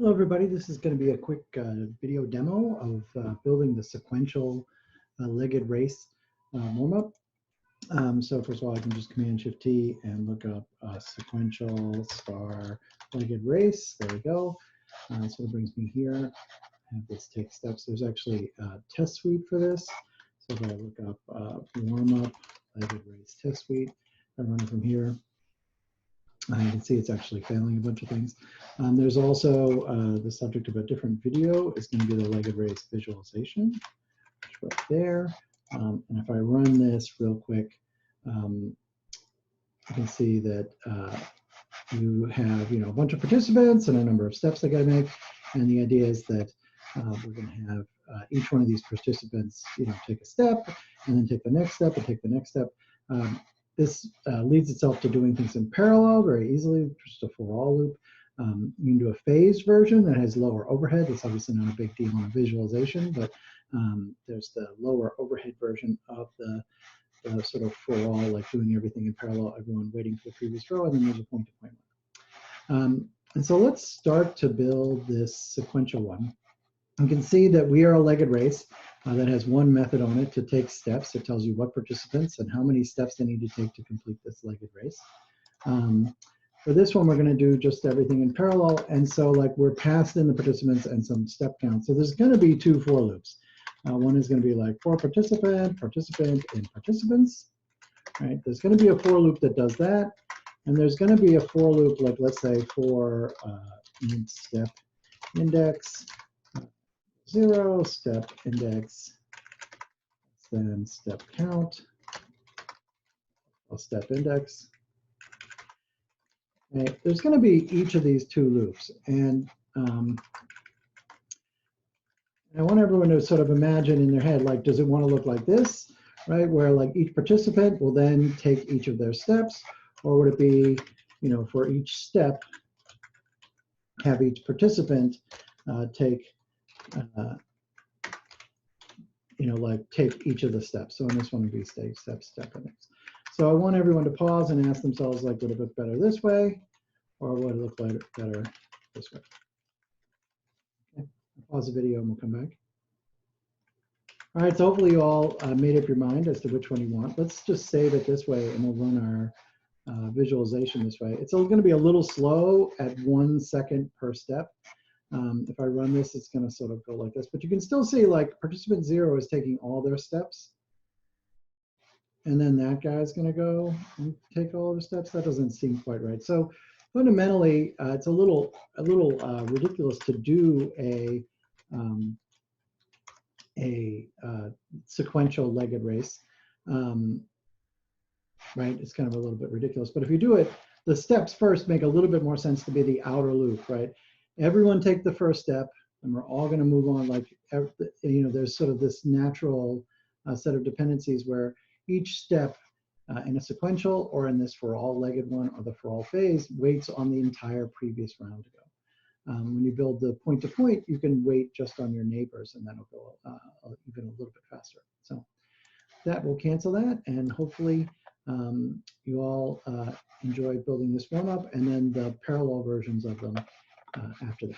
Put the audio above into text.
Hello everybody, this is going to be a quick video demo of building the sequential legged race warm-up. So first of all, I can just Command-Shift-T and look up sequential star legged race. There we go. So it brings me here. I have this take steps. There's actually a test suite for this. So if I look up warm-up legged race test suite, I run it from here. You can see it's actually failing a bunch of things. There's also the subject of a different video is going to be the legged race visualization, which is right there. And if I run this real quick, you can see that you have a bunch of participants and a number of steps they got to make. And the idea is that we're going to have each one of these participants take a step and then take the next step and take the next step. This leads itself to doing things in parallel very easily, just a for-all loop. You can do a phased version that has lower overhead. It's obviously not a big deal in a visualization, but there's the lower overhead version of the sort of for-all, like doing everything in parallel, everyone waiting for the previous row, and then there's a point-to-point one. And so let's start to build this sequential one. You can see that we are a legged race that has one method on it to take steps. It tells you what participants and how many steps they need to take to complete this legged race. For this one, we're going to do just everything in parallel. And so we're passed in the participants and some step count. So there's going to be two for loops. One is going to be like for participant, participant, and participants. Right? There's going to be a for loop that does that. And there's going to be a for loop, like let's say for step index 0, step index, then step count, step index. Okay. There's going to be each of these two loops. And I want everyone to sort of imagine in their head, does it want to look like this, right? Where each participant will then take each of their steps, or would it be, for each step, have each participant take take each of the steps. So in this one would be step index. So I want everyone to pause and ask themselves, would it look better this way, or would it look better this way? Okay. I'll pause the video and we'll come back. All right, so hopefully you all made up your mind as to which one you want. Let's just save it this way and we'll run our visualization this way. It's going to be a little slow at 1 second per step. If I run this, it's going to sort of go like this. But you can still see participant 0 is taking all their steps. And then that guy's going to go and take all the steps. That doesn't seem quite right. So fundamentally, it's a little ridiculous to do a sequential legged race. Right? It's kind of a little bit ridiculous. But if you do it, the steps first make a little bit more sense to be the outer loop, right? Everyone take the first step, and we're all going to move on. There's sort of this natural set of dependencies where each step in a sequential or in this for all legged one or the for all phase waits on the entire previous round to go. When you build the point to point, you can wait just on your neighbors, and that'll go even a little bit faster. So that will cancel that, and hopefully you all enjoy building this one up, and then the parallel versions of them after that.